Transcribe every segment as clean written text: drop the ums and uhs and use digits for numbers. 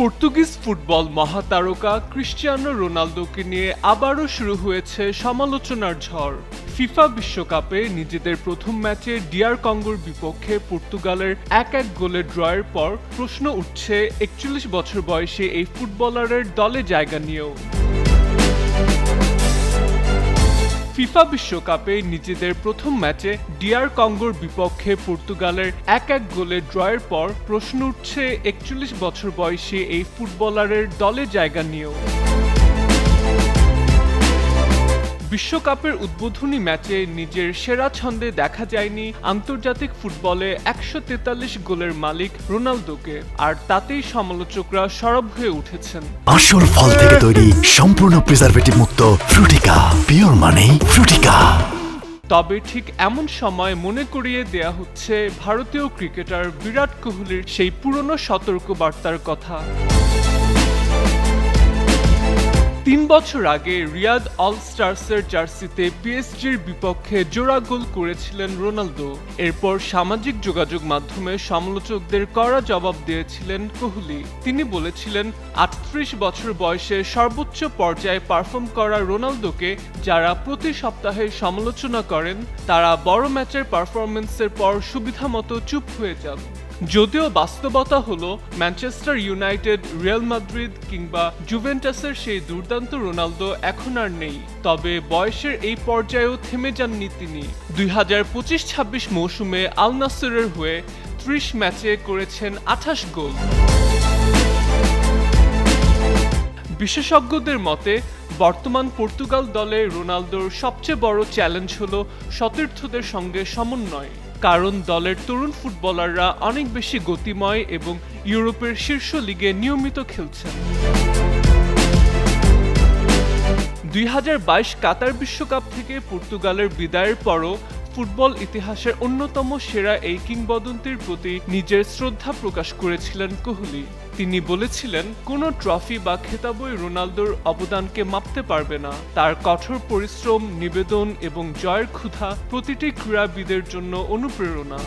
Portuguese football মহাতারকা Cristiano রোনালদোকে নিয়ে আবারও শুরু হয়েছে সমালোচনার ঝড়। ফিফা বিশ্বকাপে নিজেদের প্রথম ম্যাচে ডিআর কঙ্গোর বিপক্ষে পর্তুগালের 1-1 গোলে ড্রয়ের পর প্রশ্ন উঠছে 41 বছর বয়সী এই ফুটবলারের দলে জায়গা নিয়েও। ফিফা বিশ্বকাপে নিজেদের প্রথম ম্যাচে ডিআর কঙ্গোর বিপক্ষে পর্তুগালের 1-1 গোলে ড্রয়ের পর প্রশ্ন উঠছে 41 বছর বয়সী এই ফুটবলারের দলে জায়গা নিয়েও। বিশ্বকাপের উদ্বোধনী ম্যাচে নিজের সেরা ছন্দে দেখা যায়নি আন্তর্জাতিক ফুটবলে 143 গোলের মালিক রোনালদোকে, আর তাতেই সমালোচকরা সরব হয়ে উঠেছেন। আসল ফল থেকে তৈরি সম্পূর্ণ প্রিজারভেটিভ মুক্ত ফ্রুটিকা, পিওর মানে ফ্রুটিকা। তবে ঠিক এমন সময় মনে করিয়ে দেয়া হচ্ছে ভারতীয় ক্রিকেটার বিরাট কোহলির সেই পুরনো সতর্কবার্তার কথা। 3 বছর আগে রিয়াদ অল স্টার্সের জার্সিতে পিএসজির বিপক্ষে জোড়া গোল করেছিলেন রোনালদো। এরপর সামাজিক যোগাযোগ মাধ্যমে সমালোচকদের কড়া জবাব দিয়েছিলেন কোহলি। তিনি বলেছিলেন, 38 বছর বয়সে সর্বোচ্চ পর্যায়ে পারফর্ম করা রোনালদোকে যারা প্রতি সপ্তাহে সমালোচনা করেন তারা বড় ম্যাচের পারফরম্যান্সের পর সুবিধামতো চুপ হয়ে যান। যদিও বাস্তবতা হলো ম্যানচেস্টার ইউনাইটেড, রিয়াল মাদ্রিদ কিংবা জুভেন্টাসের সেই দুর্দান্ত রোনালদো এখন আর নেই। তবে বয়সের এই পর্যায়েও থেমে যাননি তিনি। 2025-26 মৌসুমে আল নাসরের হয়ে 30 ম্যাচে করেছেন 28 গোল। বিশেষজ্ঞদের মতে বর্তমান পর্তুগাল দলে রোনালদোর সবচেয়ে বড় চ্যালেঞ্জ হলো সতীর্থদের সঙ্গে সমন্বয়। কারণ দলের তরুণ ফুটবলাররা অনেক বেশি গতিময় এবং ইউরোপের শীর্ষ লিগে নিয়মিত খেলছেন। 2022 কাতার বিশ্বকাপ থেকে পর্তুগালের বিদায়ের পরও ফুটবল ইতিহাসের অন্যতম সেরা এই কিংবদন্তির প্রতি নিজের শ্রদ্ধা প্রকাশ করেছিলেন কোহলি। তিনি বলেছিলেন, কোনো ট্রফি বা খেতাবই রোনালদোর অবদানকে মাপতে পারবে না। তার কঠোর পরিশ্রম, নিবেদন এবং জয়ের ক্ষুধা প্রতিটি ক্রীড়াবিদের জন্য অনুপ্রেরণা।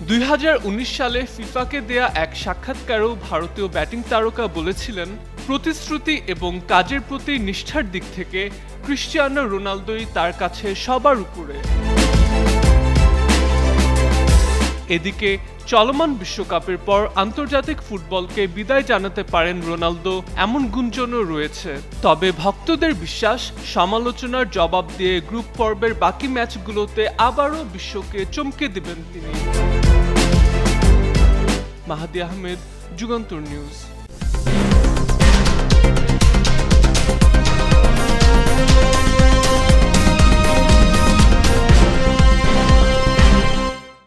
2019 সালে ফিফাকে দেয়া এক সাক্ষাৎকারেও ভারতীয় ব্যাটিং তারকা বলেছিলেন, প্রতিশ্রুতি এবং কাজের প্রতি নিষ্ঠার দিক থেকে ক্রিস্টিয়ানো রোনালদোই তার কাছে সবার উপরে। এদিকে চলমান বিশ্বকাপের পর আন্তর্জাতিক ফুটবলকে বিদায় জানাতে পারেন রোনালদো, এমন গুঞ্জনও রয়েছে। তবে ভক্তদের বিশ্বাস, সমালোচনার জবাব দিয়ে গ্রুপ পর্বের বাকি ম্যাচগুলোতে আবারও বিশ্বকে চমকে দিবেন তিনি। মাহাদি আহমেদ, যুগান্তর নিউজ।